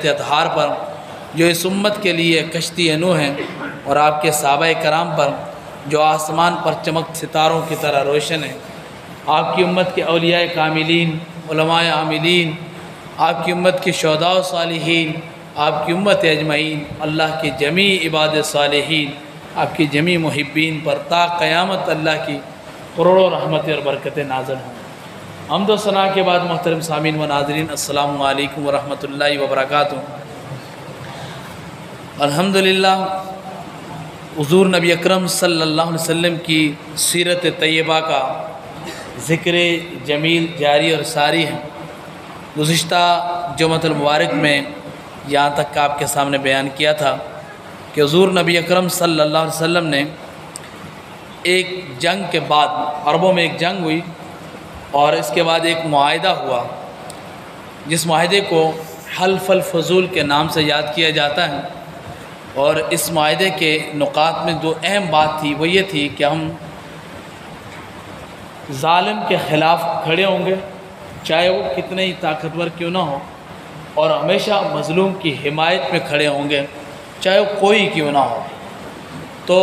اطہار پر جو اس امت کے لیے کشتی نوح ہیں، اور آپ کے صحابہ کرام پر جو آسمان پر چمک ستاروں کی طرح روشن ہیں، آپ کی امت کے اولیاء کاملین، علماء عاملین، آپ کی امت کے شہداء و صالحین، آپ کی امت اجمعین، اللہ کے جمیع عباد صالحین، آپ کی جمیع محبین پر تا قیامت اللہ کی کروڑوں رحمتیں اور برکتیں نازل ہوں۔ حمد و ثنا کے بعد محترم سامعین و ناظرین، السلام علیکم ورحمۃ اللہ وبرکاتہ۔ الحمدللہ حضور نبی اکرم صلی اللہ علیہ وسلم کی سیرت طیبہ کا ذکر جمیل جاری اور ساری ہے۔ گزشتہ جمعۃ المبارک میں یہاں تک آپ کے سامنے بیان کیا تھا کہ حضور نبی اکرم صلی اللہ علیہ وسلم نے ایک جنگ کے بعد، عربوں میں ایک جنگ ہوئی اور اس کے بعد ایک معاہدہ ہوا، جس معاہدے کو حلف الفضول کے نام سے یاد کیا جاتا ہے، اور اس معاہدے کے نقاط میں جو اہم بات تھی وہ یہ تھی کہ ہم ظالم کے خلاف کھڑے ہوں گے، چاہے وہ کتنے ہی طاقتور کیوں نہ ہو، اور ہمیشہ مظلوم کی حمایت میں کھڑے ہوں گے، چاہے وہ کوئی کیوں نہ ہو۔ تو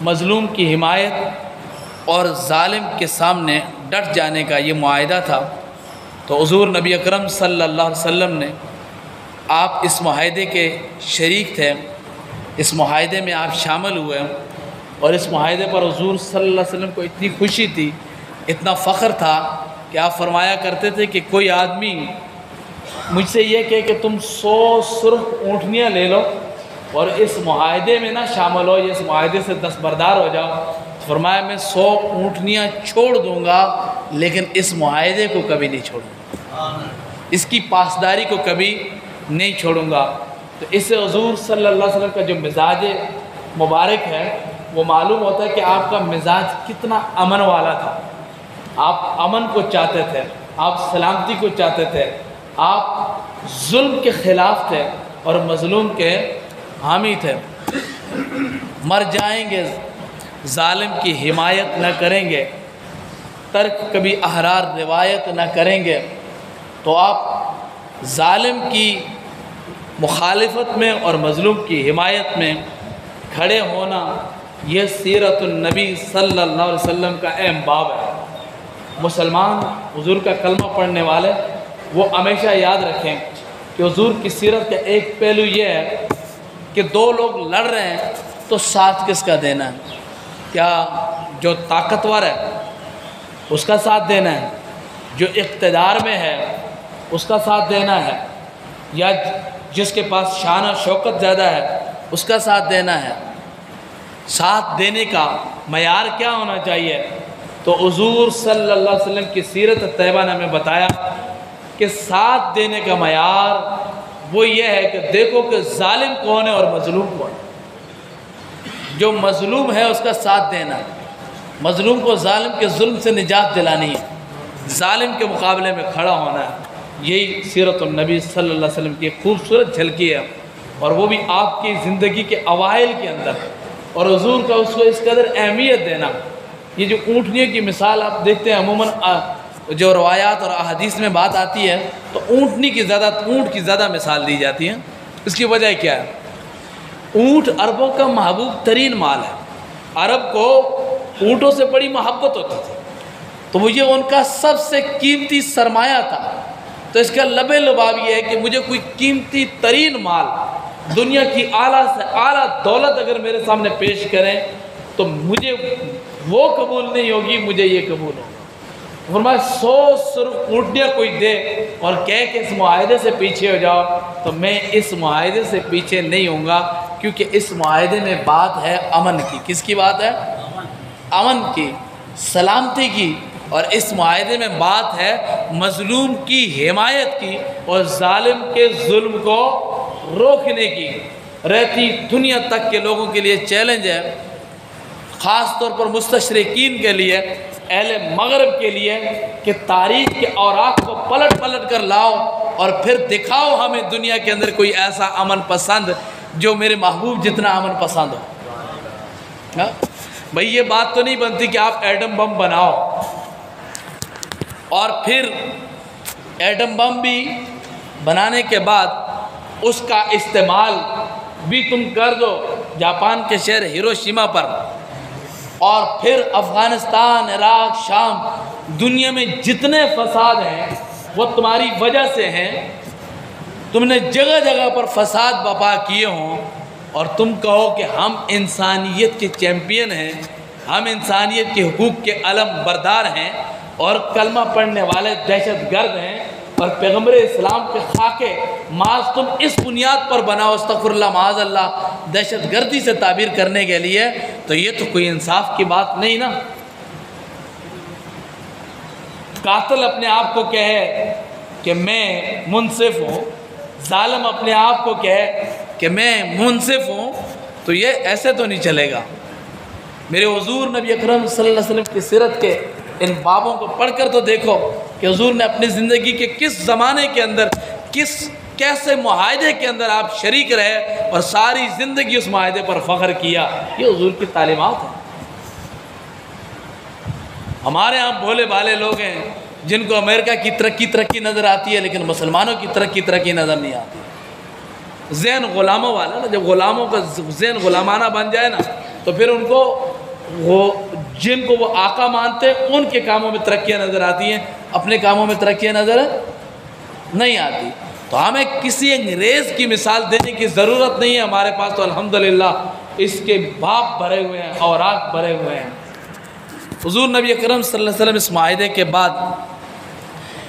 مظلوم کی حمایت اور ظالم کے سامنے ڈٹ جانے کا یہ معاہدہ تھا۔ تو حضور نبی اکرم صلی اللہ علیہ وسلم نے، آپ اس معاہدے کے شریک تھے، اس معاہدے میں آپ شامل ہوئے، اور اس معاہدے پر حضور صلی اللہ علیہ وسلم کو اتنی خوشی تھی، اتنا فخر تھا کہ آپ فرمایا کرتے تھے کہ کوئی آدمی مجھ سے یہ کہے کہ تم 100 سرخ اونٹنیاں لے لو اور اس معاہدے میں نہ شامل ہو، اس معاہدے سے دستبردار ہو جاؤ، فرمایا میں 100 اونٹنیاں چھوڑ دوں گا لیکن اس معاہدے کو کبھی نہیں چھوڑوں گا، اس کی پاسداری کو کبھی نہیں چھوڑوں گا۔ تو اس سے حضور صلی اللہ علیہ وسلم کا جو مزاج مبارک ہے وہ معلوم ہوتا ہے کہ آپ کا مزاج کتنا امن والا تھا۔ آپ امن کو چاہتے تھے، آپ سلامتی کو چاہتے تھے، آپ ظلم کے خلاف تھے اور مظلوم کے حامی تھے۔ مر جائیں گے، ظالم کی حمایت نہ کریں گے، ترک کبھی احرار روایت نہ کریں گے۔ تو آپ ظالم کی مخالفت میں اور مظلوم کی حمایت میں کھڑے ہونا، یہ سیرت النبی صلی اللہ علیہ وسلم کا اہم باب ہے۔ مسلمان حضور کا کلمہ پڑھنے والے وہ ہمیشہ یاد رکھیں کہ حضور کی سیرت کا ایک پہلو یہ ہے کہ دو لوگ لڑ رہے ہیں تو ساتھ کس کا دینا ہے؟ کیا جو طاقتور ہے اس کا ساتھ دینا ہے، جو اقتدار میں ہے اس کا ساتھ دینا ہے، یا جس کے پاس شان و شوکت زیادہ ہے اس کا ساتھ دینا ہے؟ ساتھ دینے کا معیار کیا ہونا چاہیے؟ تو حضور صلی اللہ علیہ وسلم کی سیرت طیبہ نے ہمیں بتایا کہ ساتھ دینے کا معیار وہ یہ ہے کہ دیکھو کہ ظالم کون ہے اور مظلوم کون ہے۔ جو مظلوم ہے اس کا ساتھ دینا، مظلوم کو ظالم کے ظلم سے نجات دلانی ہے، ظالم کے مقابلے میں کھڑا ہونا ہے۔ یہی سیرت النبی صلی اللہ علیہ وسلم کی خوبصورت جھلکی ہے، اور وہ بھی آپ کی زندگی کے اوائل کے اندر، اور حضور کا اس کو اس قدر اہمیت دینا۔ یہ جو اونٹنیوں کی مثال آپ دیکھتے ہیں، عموماً جو روایات اور احادیث میں بات آتی ہے تو اونٹ کی زیادہ مثال دی جاتی ہے۔ اس کی وجہ کیا ہے؟ اونٹ عربوں کا محبوب ترین مال ہے، عرب کو اونٹوں سے بڑی محبت ہوتی تھی، تو وہ یہ ان کا سب سے قیمتی سرمایہ تھا۔ تو اس کا لب لباب یہ ہے کہ مجھے کوئی قیمتی ترین مال، دنیا کی اعلیٰ سے اعلیٰ دولت اگر میرے سامنے پیش کریں تو مجھے وہ قبول نہیں ہوگی، مجھے یہ قبول ہوگا۔ فرمایا 100 سرخ اونٹنیاں کوئی دے اور کہے کہ اس معاہدے سے پیچھے ہو جاؤ، تو میں اس معاہدے سے پیچھے نہیں ہوں گا، کیونکہ اس معاہدے میں بات ہے امن کی۔ کس کی بات ہے؟ امن کی، سلامتی کی، اور اس معاہدے میں بات ہے مظلوم کی حمایت کی اور ظالم کے ظلم کو روکنے کی۔ رہتی دنیا تک کے لوگوں کے لیے چیلنج ہے، خاص طور پر مستشرقین کے لیے، اہل مغرب کے لیے، کہ تاریخ کے اوراق کو پلٹ پلٹ کر لاؤ اور پھر دکھاؤ ہمیں دنیا کے اندر کوئی ایسا امن پسند جو میرے محبوب جتنا امن پسند ہو۔ بھئی یہ بات تو نہیں بنتی کہ آپ ایٹم بم بناؤ اور پھر ایٹم بم بھی بنانے کے بعد اس کا استعمال بھی تم کر دو جاپان کے شہر ہیروشیما پر، اور پھر افغانستان، عراق، شام، دنیا میں جتنے فساد ہیں وہ تمہاری وجہ سے ہیں۔ تم نے جگہ جگہ پر فساد برپا کیے ہوں اور تم کہو کہ ہم انسانیت کے چیمپئن ہیں، ہم انسانیت کے حقوق کے علم بردار ہیں، اور کلمہ پڑھنے والے دہشت گرد ہیں، اور پیغمبر اسلام کے خاکے معاذ تم اس بنیاد پر بناؤ، استغفر اللہ معاذ اللہ، دہشت گردی سے تعبیر کرنے کے لیے، تو یہ تو کوئی انصاف کی بات نہیں نا۔ قاتل اپنے آپ کو کہے کہ میں منصف ہوں، ظالم اپنے آپ کو کہے کہ میں منصف ہوں، تو یہ ایسے تو نہیں چلے گا۔ میرے حضور نبی اکرم صلی اللہ علیہ وسلم کی سیرت کے ان بابوں کو پڑھ کر تو دیکھو کہ حضور نے اپنی زندگی کے کس زمانے کے اندر کیسے معاہدے کے اندر آپ شریک رہے اور ساری زندگی اس معاہدے پر فخر کیا۔ یہ حضور کی تعلیمات ہیں۔ ہمارے ہاں بھولے بھالے لوگ ہیں جن کو امریکہ کی ترقی نظر آتی ہے، لیکن مسلمانوں کی ترقی نظر نہیں آتی۔ ذہن غلاموں والا نا، جب غلاموں کا ذہن غلامانہ بن جائے نا تو پھر ان کو جن کو وہ آقا مانتے ہیں ان کے کاموں میں ترقیاں نظر آتی ہیں، اپنے کاموں میں ترقیاں نظر نہیں آتی۔ تو ہمیں کسی انگریز کی مثال دینے کی ضرورت نہیں ہے، ہمارے پاس تو الحمدللہ اس کے باپ بھرے ہوئے ہیں، اوراق بھرے ہوئے ہیں۔ حضور نبی اکرم صلی اللہ علیہ وسلم اس معاہدے کے بعد،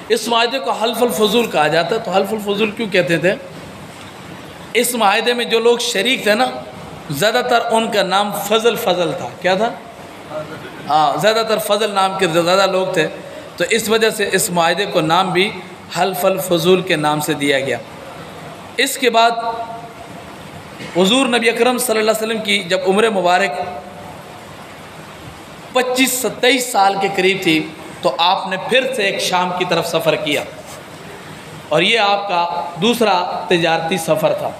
اس معاہدے کو حلف الفضول کہا جاتا ہے۔ تو حلف الفضول کیوں کہتے تھے؟ اس معاہدے میں جو لوگ شریک تھے نا، زیادہ تر ان کا نام فضل تھا۔ کیا تھا؟ زیادہ تر فضل نام کے زیادہ لوگ تھے، تو اس وجہ سے اس معاہدے کو نام بھی حلف الفضول کے نام سے دیا گیا۔ اس کے بعد حضور نبی اکرم صلی اللہ علیہ وسلم کی جب عمر مبارک 25-27 سال کے قریب تھی تو آپ نے پھر سے ایک شام کی طرف سفر کیا، اور یہ آپ کا دوسرا تجارتی سفر تھا،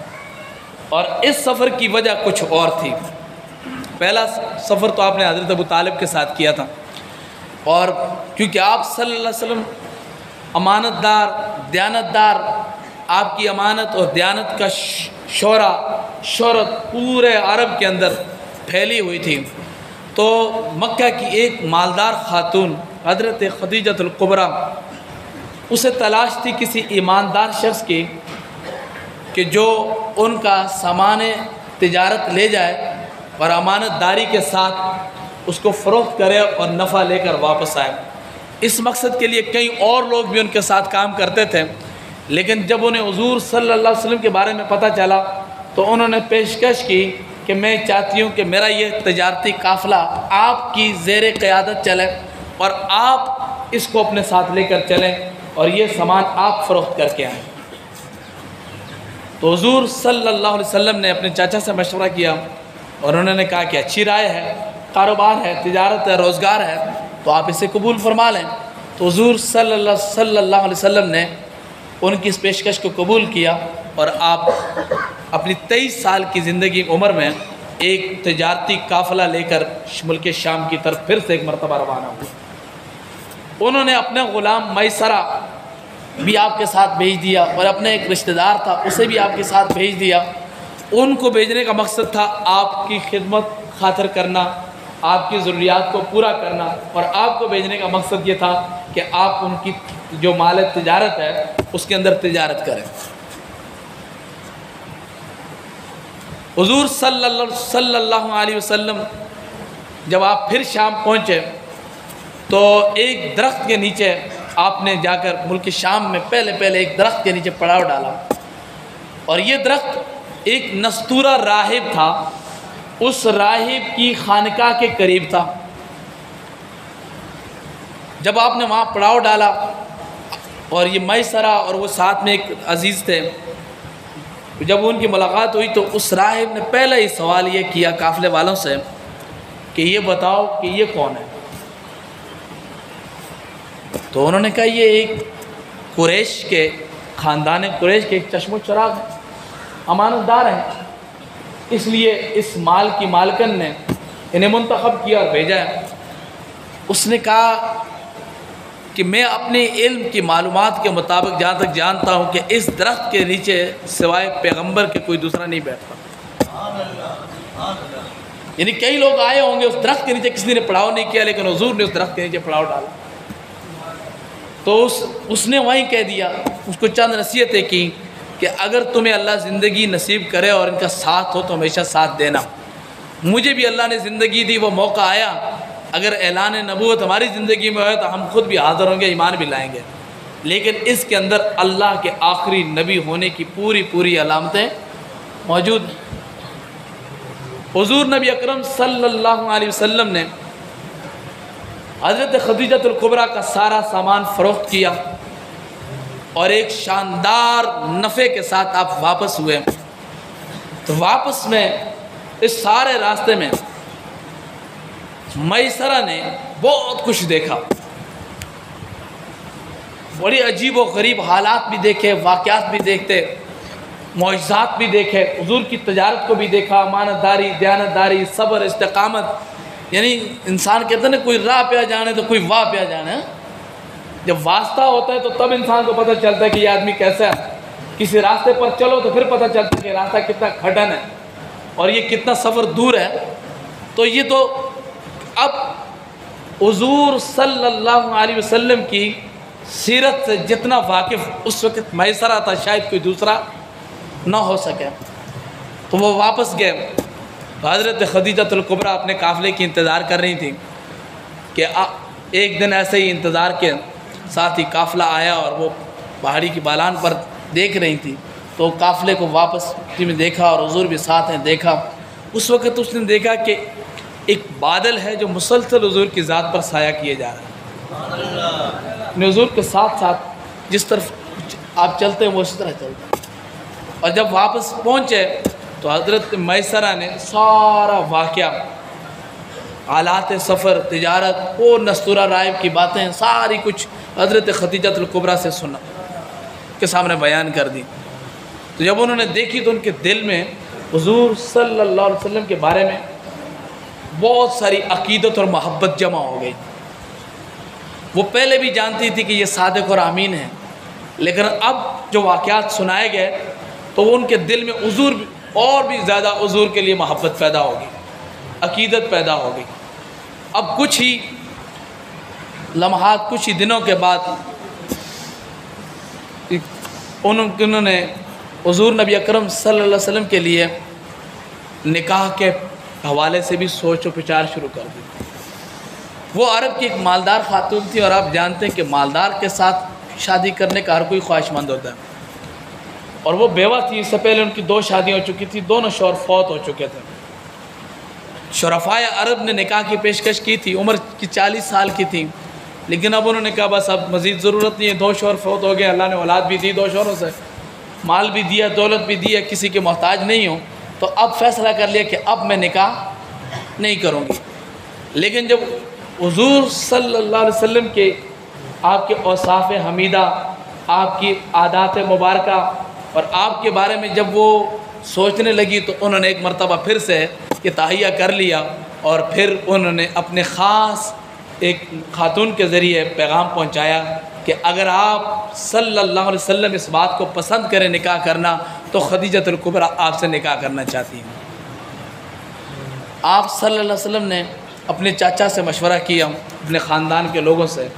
اور اس سفر کی وجہ کچھ اور تھی۔ پہلا سفر تو آپ نے حضرت ابو طالب کے ساتھ کیا تھا، اور کیونکہ آپ صلی اللہ علیہ وسلم امانت دار، دیانت دار، آپ کی امانت اور دیانت کا شہرت پورے عرب کے اندر پھیلی ہوئی تھی، تو مکہ کی ایک مالدار خاتون حضرت خدیجۃ الکبریٰ، اسے تلاش تھی کسی ایماندار شخص کی کہ جو ان کا سامان تجارت لے جائے اور امانت داری کے ساتھ اس کو فروخت کرے اور نفع لے کر واپس آئے۔ اس مقصد کے لیے کئی اور لوگ بھی ان کے ساتھ کام کرتے تھے، لیکن جب انہیں حضور صلی اللہ علیہ وسلم کے بارے میں پتہ چلا تو انہوں نے پیشکش کی کہ میں چاہتی ہوں کہ میرا یہ تجارتی قافلہ آپ کی زیر قیادت چلے اور آپ اس کو اپنے ساتھ لے کر چلیں اور یہ سامان آپ فروخت کر کے آئیں۔ تو حضور صلی اللہ علیہ وسلم نے اپنے چاچا سے مشورہ کیا اور انہوں نے کہا کہ اچھی رائے ہے، کاروبار ہے، تجارت ہے، روزگار ہے، تو آپ اسے قبول فرما لیں۔ تو حضور صلی اللہ علیہ وسلم نے ان کی اس پیشکش کو قبول کیا، اور آپ اپنی 23 سال کی زندگی عمر میں ایک تجارتی قافلہ لے کر ملک شام کی طرف پھر سے ایک مرتبہ روانہ ہوئے۔ انہوں نے اپنے غلام میسرہ بھی آپ کے ساتھ بھیج دیا، اور اپنے ایک رشتہ دار تھا اسے بھی آپ کے ساتھ بھیج دیا۔ ان کو بھیجنے کا مقصد تھا آپ کی خدمت خاطر کرنا، آپ کی ضروریات کو پورا کرنا، اور آپ کو بھیجنے کا مقصد یہ تھا کہ آپ ان کی جو مال تجارت ہے اس کے اندر تجارت کریں۔ حضور صلی اللہ علیہ وسلم جب آپ پھر شام پہنچے تو ایک درخت کے نیچے آپ نے جا کر ملک شام میں پہلے ایک درخت کے نیچے پڑاؤ ڈالا، اور یہ درخت ایک نستورہ راہب تھا، اس راہب کی خانقاہ کے قریب تھا۔ جب آپ نے وہاں پڑاؤ ڈالا اور یہ میسرہ اور وہ ساتھ میں ایک عزیز تھے، جب ان کی ملاقات ہوئی تو اس راہب نے پہلا ہی سوال یہ کیا قافلے والوں سے کہ یہ بتاؤ کہ یہ کون ہے؟ تو انہوں نے کہا یہ ایک قریش کے خاندان قریش کے ایک چشم و چراغ ہے، امانت دار ہیں، اس لیے اس مال کی مالکن نے انہیں منتخب کیا اور بھیجا ہے۔ اس نے کہا کہ میں اپنے علم کی معلومات کے مطابق جہاں تک جانتا ہوں کہ اس درخت کے نیچے سوائے پیغمبر کے کوئی دوسرا نہیں بیٹھتا. یعنی کئی لوگ آئے ہوں گے اس درخت کے نیچے کسی نے پڑاؤ نہیں کیا، لیکن حضور نے اس درخت کے نیچے پڑاؤ ڈالا. تو اس نے وہیں کہہ دیا، اس کو چند نصیحتیں کی کہ اگر تمہیں اللہ زندگی نصیب کرے اور ان کا ساتھ ہو تو ہمیشہ ساتھ دینا. مجھے بھی اللہ نے زندگی دی، وہ موقع آیا، اگر اعلان نبوت ہماری زندگی میں ہوئے تو ہم خود بھی حاضر ہوں گے، ایمان بھی لائیں گے، لیکن اس کے اندر اللہ کے آخری نبی ہونے کی پوری علامتیں موجود ہیں. حضور نبی اکرم صلی اللہ علیہ وسلم نے حضرت خدیجۃ الکبریٰ کا سارا سامان فروخت کیا اور ایک شاندار نفع کے ساتھ آپ واپس ہوئے. تو واپس میں اس سارے راستے میں میسرہ نے بہت کچھ دیکھا، بڑی عجیب و غریب حالات بھی دیکھے، واقعات بھی دیکھتے، معجزات بھی دیکھے، حضور کی تجارت کو بھی دیکھا، امانت داری، دیانت داری، صبر، استقامت. یعنی انسان کہتے ہیں نا کوئی راہ پہ جانے تو کوئی واہ پہ جانے. جب واسطہ ہوتا ہے تو تب انسان کو پتہ چلتا ہے کہ یہ آدمی کیسا ہے. کسی راستے پر چلو تو پھر پتہ چلتا ہے کہ راستہ کتنا کھٹن ہے اور یہ کتنا سفر دور ہے. تو یہ تو اب حضور صلی اللہ علیہ وسلم کی سیرت سے جتنا واقف اس وقت میسرہ تھا شاید کوئی دوسرا نہ ہو سکے. تو وہ واپس گئے. حضرت خدیجۃ الکبریٰ اپنے قافلے کی انتظار کر رہی تھیں کہ ایک دن ایسے ہی انتظار کے ساتھ ہی قافلہ آیا اور وہ پہاڑی کی بالان پر دیکھ رہی تھی. تو قافلے کو واپس میں دیکھا اور حضور بھی ساتھ ہیں دیکھا. اس وقت اس نے دیکھا کہ ایک بادل ہے جو مسلسل حضور کی ذات پر سایہ کیے جا رہا ہے. حضور کے ساتھ ساتھ جس طرف آپ چلتے ہیں وہ اس طرح چلتے ہیں. اور جب واپس پہنچے تو حضرت میسرہ نے سارا واقعہ، حالات سفر، تجارت، وہ نستورہ رائب کی باتیں ساری کچھ حضرت خدیجۃ الکبریٰ سے سنا کے سامنے بیان کر دی. تو جب انہوں نے دیکھی تو ان کے دل میں حضور صلی اللہ علیہ وسلم کے بارے میں بہت ساری عقیدت اور محبت جمع ہو گئی. وہ پہلے بھی جانتی تھی کہ یہ صادق اور امین ہیں، لیکن اب جو واقعات سنائے گئے تو وہ ان کے دل میں حضور اور بھی زیادہ حضور کے لیے محبت پیدا ہوگی، عقیدت پیدا ہوگی. اب کچھ ہی لمحات، کچھ ہی دنوں کے بعد انہوں نے حضور نبی اکرم صلی اللہ علیہ وسلم کے لیے نکاح کے حوالے سے بھی سوچ و بچار شروع کر دی. وہ عرب کی ایک مالدار خاتون تھی اور آپ جانتے ہیں کہ مالدار کے ساتھ شادی کرنے کا ہر کوئی خواہش مند ہوتا ہے. اور وہ بیوہ تھی، اس سے پہلے ان کی 2 شادیاں ہو چکی تھی، دونوں شوہر فوت ہو چکے تھے. شرفائے عرب نے نکاح کی پیشکش کی تھی، عمر کی 40 سال کی تھی، لیکن اب انہوں نے کہا بس اب مزید ضرورت نہیں ہے، 2 شوہر فوت ہو گئے، اللہ نے اولاد بھی دی 2 شوہروں سے، مال بھی دیا، دولت بھی دی ہے، کسی کے محتاج نہیں ہوں. تو اب فیصلہ کر لیا کہ اب میں نکاح نہیں کروں گی. لیکن جب حضور صلی اللہ علیہ وسلم کے آپ کے اوصاف حمیدہ، آپ کی عادات مبارکہ اور آپ کے بارے میں جب وہ سوچنے لگی تو انہوں نے ایک مرتبہ پھر سے یہ تہیہ کر لیا اور پھر انہوں نے اپنے خاص ایک خاتون کے ذریعے پیغام پہنچایا کہ اگر آپ صلی اللہ علیہ وسلم اس بات کو پسند کریں نکاح کرنا تو خدیجۃ الکبریٰ آپ سے نکاح کرنا چاہتی ہیں. آپ صلی اللہ علیہ وسلم نے اپنے چاچا سے مشورہ کیا، اپنے خاندان کے لوگوں سے،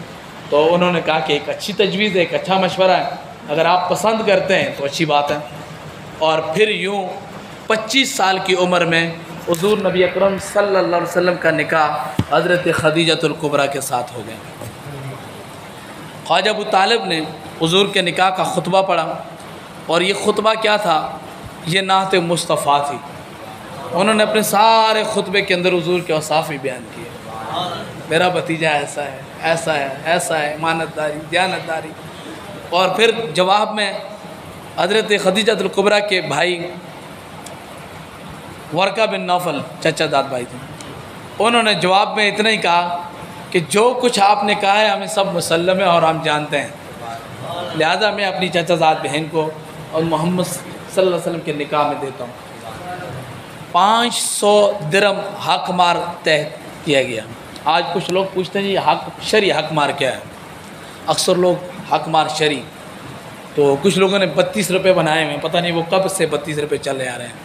تو انہوں نے کہا کہ ایک اچھی تجویز ہے، ایک اچھا مشورہ ہے، اگر آپ پسند کرتے ہیں تو اچھی بات ہے. اور پھر یوں 25 سال کی عمر میں حضور نبی اکرم صلی اللہ علیہ وسلم کا نکاح حضرت خدیجۃ الکبریٰ کے ساتھ ہو گیا. خواجہ ابو طالب نے حضور کے نکاح کا خطبہ پڑھا، اور یہ خطبہ کیا تھا؟ یہ نعت مصطفیٰ تھی. انہوں نے اپنے سارے خطبے کے اندر حضور کے اوصاف بھی بیان کیے. میرا بھتیجا ایسا ہے، ایسا ہے، ایسا ہے، امانت داری، دیانت داری. اور پھر جواب میں حضرت خدیجۃ الکبریٰ کے بھائی ورقہ بن نوفل، چچا داد بھائی تھے، انہوں نے جواب میں اتنا ہی کہا کہ جو کچھ آپ نے کہا ہے ہمیں سب مسلم ہے اور ہم جانتے ہیں، لہذا میں اپنی چچا زاد بہن کو اور محمد صلی اللہ علیہ وسلم کے نکاح میں دیتا ہوں. 500 درم حق مار طے کیا گیا. آج کچھ لوگ پوچھتے ہیں یہ حق شرعی حق مار کیا ہے؟ اکثر لوگ حق مار شرعی، تو کچھ لوگوں نے 32 روپے بنائے ہوئے ہیں، پتہ نہیں وہ کب سے 32 روپے چلے آ رہے ہیں۔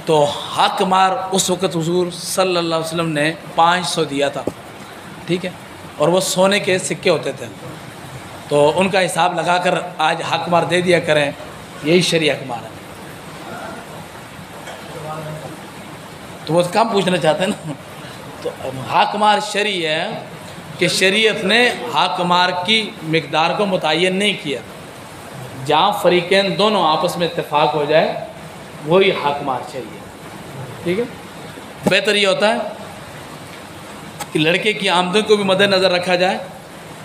تو حق مار اس وقت حضور صلی اللہ علیہ وسلم نے 500 دیا تھا، ٹھیک ہے، اور وہ سونے کے سکے ہوتے تھے، تو ان کا حساب لگا کر آج حق مار دے دیا کریں، یہی شرعی حق مار ہے۔ تو وہ کم پوچھنا چاہتے ہیں نا، تو حق مار شرعی ہے کہ شریعت نے حق مار کی مقدار کو متعین نہیں کیا، جہاں فریقین دونوں آپس میں اتفاق ہو جائے وہی حق مار شرعی ہے، ٹھیک ہے۔ بہتر یہ ہوتا ہے کہ لڑکے کی آمدن کو بھی مد نظر رکھا جائے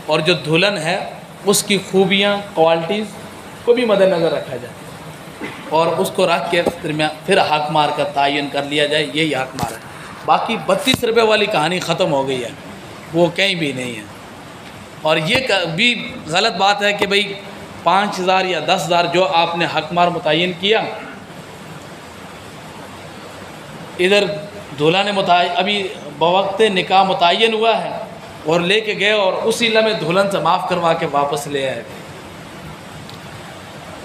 اور جو دلہن ہے اس کی خوبیاں کوالٹیز کو بھی مد نظر رکھا جائے، اور اس کو رکھ کے درمیان پھر حق مار کا تعین کر لیا جائے، یہی حق مار ہے۔ باقی 32 روپے والی کہانی ختم ہو گئی ہے، وہ کہیں بھی نہیں ہے۔ اور یہ بھی غلط بات ہے کہ بھئی 5000 یا 10,000 جو آپ نے حق مار متعین کیا، ادھر دولہا نے ابھی بوقت نکاح متعین ہوا ہے اور لے کے گئے اور اسی لمحے دلہن سے معاف کروا کے واپس لے آئے،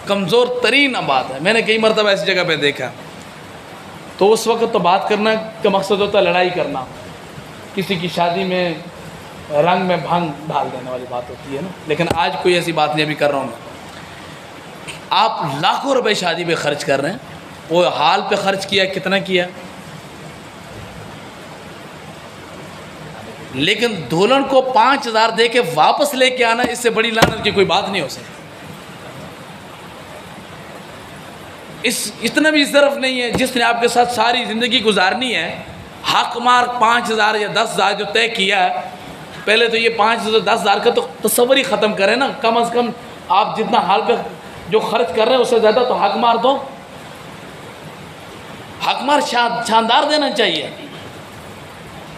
کمزور ترین بات ہے۔ میں نے کئی مرتبہ ایسی جگہ پہ دیکھا، تو اس وقت تو بات کرنا کا مقصد ہوتا ہے لڑائی کرنا، کسی کی شادی میں رنگ میں بھنگ ڈال دینے والی بات ہوتی ہے نا، لیکن آج کوئی ایسی بات نہیں ابھی کر رہا ہوں میں۔ آپ لاکھوں روپے شادی پہ خرچ کر رہے ہیں، وہ حال پہ خرچ کیا کتنا کیا، لیکن دلہن کو 5000 دے کے واپس لے کے آنا، اس سے بڑی لعنت کی کوئی بات نہیں ہو سکتی۔ اتنا بھی ظرف نہیں ہے جس نے آپ کے ساتھ ساری زندگی گزارنی ہے، حق مار 5000 یا 10,000 جو طے کیا ہے، پہلے تو یہ 5,000 10,000 کا تو تصور ہی ختم کریں نا، کم از کم آپ جتنا حال پہ جو خرچ کر رہے ہیں اس سے زیادہ تو حق مار دو، حق مار شاندار دینا چاہیے۔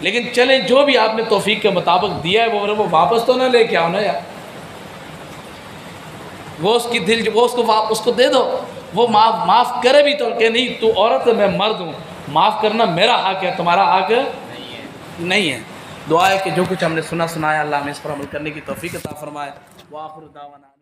لیکن چلیں جو بھی آپ نے توفیق کے مطابق دیا ہے وہ واپس تو نہ لے کے آؤ نا یار، وہ اس کی دل وہ اس کو دے دو، وہ معاف کرے بھی تو کہ نہیں تو عورت ہے میں مرد ہوں، معاف کرنا میرا حق ہے، تمہارا حق نہیں ہے۔ دعا ہے کہ جو کچھ ہم نے سنایا اللہ ہمیں اس پر عمل کرنے کی توفیق عطا فرمائے۔ وآخر دعوانا